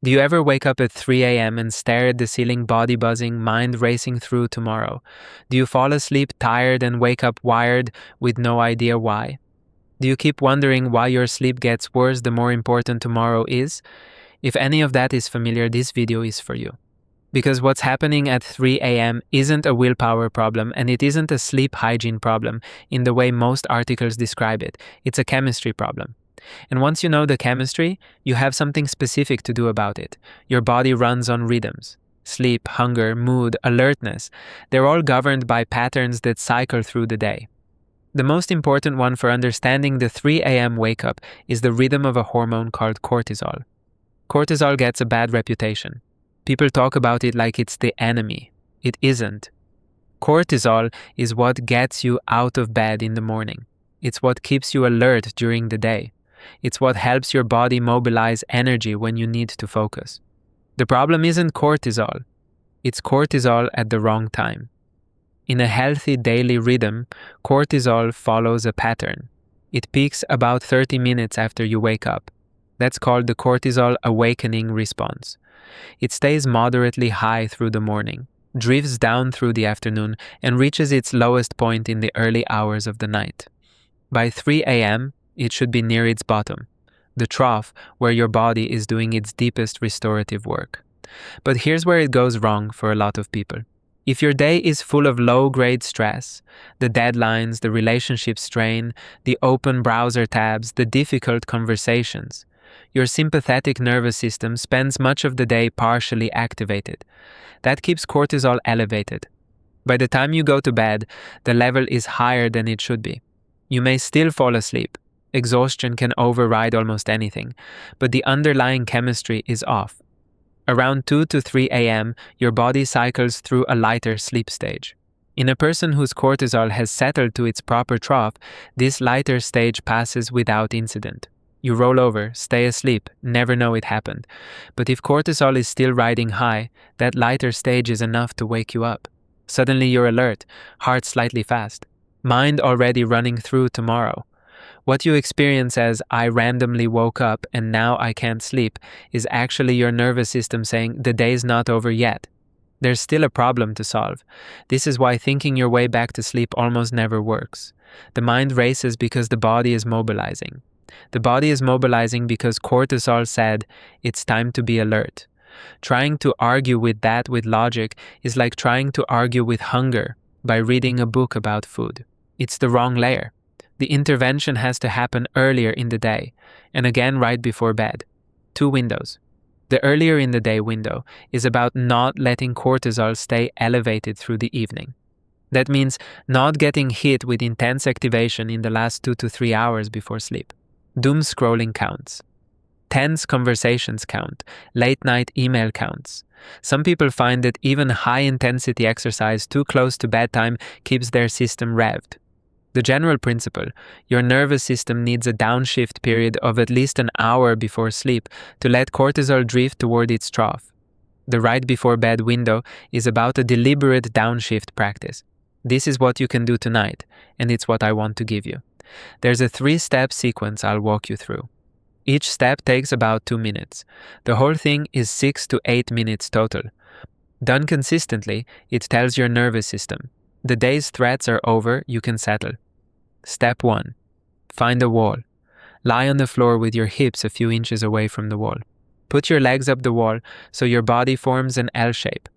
Do you ever wake up at 3 a.m. and stare at the ceiling, body buzzing, mind racing through tomorrow? Do you fall asleep tired and wake up wired with no idea why? Do you keep wondering why your sleep gets worse the more important tomorrow is? If any of that is familiar, this video is for you. Because what's happening at 3 a.m. isn't a willpower problem, and it isn't a sleep hygiene problem in the way most articles describe it. It's a chemistry problem. And once you know the chemistry, you have something specific to do about it. Your body runs on rhythms. Sleep, hunger, mood, alertness. They're all governed by patterns that cycle through the day. The most important one for understanding the 3 a.m. wake up is the rhythm of a hormone called cortisol. Cortisol gets a bad reputation. People talk about it like it's the enemy. It isn't. Cortisol is what gets you out of bed in the morning. It's what keeps you alert during the day. It's what helps your body mobilize energy when you need to focus. The problem isn't cortisol. It's cortisol at the wrong time. In a healthy daily rhythm, cortisol follows a pattern. It peaks about 30 minutes after you wake up. That's called the cortisol awakening response. It stays moderately high through the morning, drifts down through the afternoon, and reaches its lowest point in the early hours of the night. By 3 a.m., it should be near its bottom, the trough where your body is doing its deepest restorative work. But here's where it goes wrong for a lot of people. If your day is full of low-grade stress, the deadlines, the relationship strain, the open browser tabs, the difficult conversations, your sympathetic nervous system spends much of the day partially activated. That keeps cortisol elevated. By the time you go to bed, the level is higher than it should be. You may still fall asleep. Exhaustion can override almost anything, but the underlying chemistry is off. Around 2 to 3 a.m., your body cycles through a lighter sleep stage. In a person whose cortisol has settled to its proper trough, this lighter stage passes without incident. You roll over, stay asleep, never know it happened. But if cortisol is still riding high, that lighter stage is enough to wake you up. Suddenly you're alert, heart slightly fast, mind already running through tomorrow. What you experience as "I randomly woke up and now I can't sleep" is actually your nervous system saying the day's not over yet. There's still a problem to solve. This is why thinking your way back to sleep almost never works. The mind races because the body is mobilizing. The body is mobilizing because cortisol said, it's time to be alert. Trying to argue with that with logic is like trying to argue with hunger by reading a book about food. It's the wrong layer. The intervention has to happen earlier in the day, and again right before bed. 2 windows. The earlier in the day window is about not letting cortisol stay elevated through the evening. That means not getting hit with intense activation in the last 2 to 3 hours before sleep. Doom scrolling counts. Tense conversations count. Late night email counts. Some people find that even high-intensity exercise too close to bedtime keeps their system revved. The general principle, your nervous system needs a downshift period of at least an hour before sleep to let cortisol drift toward its trough. The right before bed window is about a deliberate downshift practice. This is what you can do tonight, and it's what I want to give you. There's a 3-step sequence I'll walk you through. Each step takes about 2 minutes. The whole thing is 6 to 8 minutes total. Done consistently, it tells your nervous system, the day's threats are over, you can settle. Step 1. Find a wall. Lie on the floor with your hips a few inches away from the wall. Put your legs up the wall so your body forms an L shape.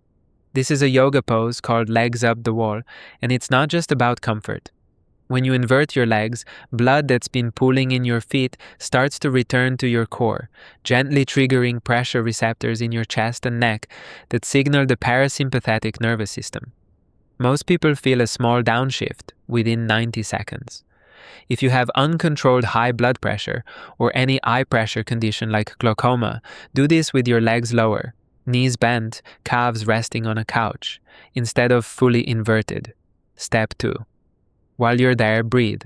This is a yoga pose called legs up the wall, and it's not just about comfort. When you invert your legs, blood that's been pooling in your feet starts to return to your core, gently triggering pressure receptors in your chest and neck that signal the parasympathetic nervous system. Most people feel a small downshift within 90 seconds. If you have uncontrolled high blood pressure or any eye pressure condition like glaucoma, do this with your legs lower, knees bent, calves resting on a couch, instead of fully inverted. Step 2. While you're there, breathe.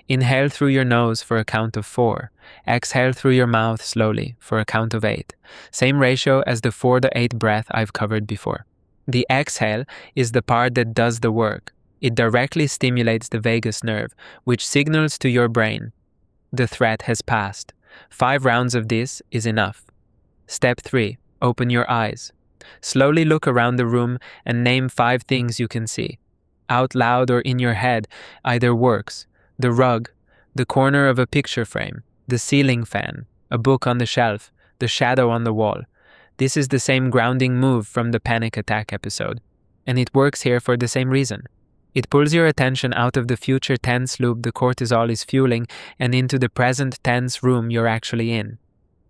Inhale through your nose for a count of 4. Exhale through your mouth slowly for a count of 8. Same ratio as the 4 to 8 breath I've covered before. The exhale is the part that does the work. It directly stimulates the vagus nerve, which signals to your brain, the threat has passed. 5 rounds of this is enough. Step 3. Open your eyes. Slowly look around the room and name 5 things you can see. Out loud or in your head, either works. The rug, the corner of a picture frame, the ceiling fan, a book on the shelf, the shadow on the wall. This is the same grounding move from the panic attack episode, and it works here for the same reason. It pulls your attention out of the future tense loop the cortisol is fueling and into the present tense room you're actually in.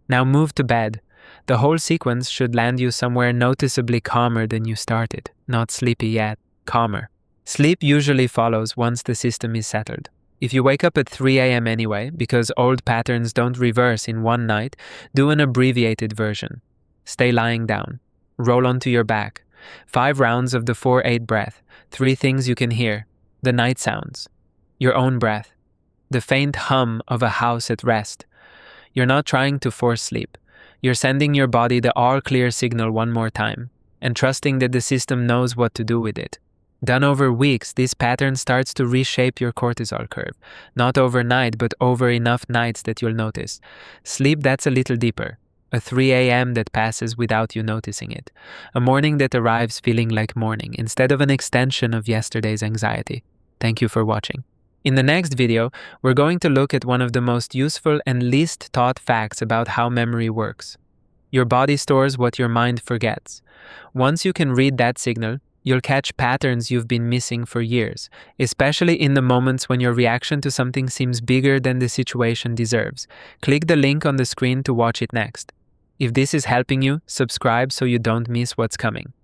Now move to bed. The whole sequence should land you somewhere noticeably calmer than you started. Not sleepy yet, calmer. Sleep usually follows once the system is settled. If you wake up at 3 a.m. anyway, because old patterns don't reverse in one night, do an abbreviated version. Stay lying down. Roll onto your back. 5 rounds of the 4-8 breath. 3 things you can hear. The night sounds. Your own breath. The faint hum of a house at rest. You're not trying to force sleep. You're sending your body the all-clear signal one more time, and trusting that the system knows what to do with it. Done over weeks, this pattern starts to reshape your cortisol curve. Not overnight, but over enough nights that you'll notice. Sleep that's a little deeper. A 3 a.m. that passes without you noticing it. A morning that arrives feeling like morning, instead of an extension of yesterday's anxiety. Thank you for watching. In the next video, we're going to look at one of the most useful and least taught facts about how memory works. Your body stores what your mind forgets. Once you can read that signal, you'll catch patterns you've been missing for years, especially in the moments when your reaction to something seems bigger than the situation deserves. Click the link on the screen to watch it next. If this is helping you, subscribe so you don't miss what's coming.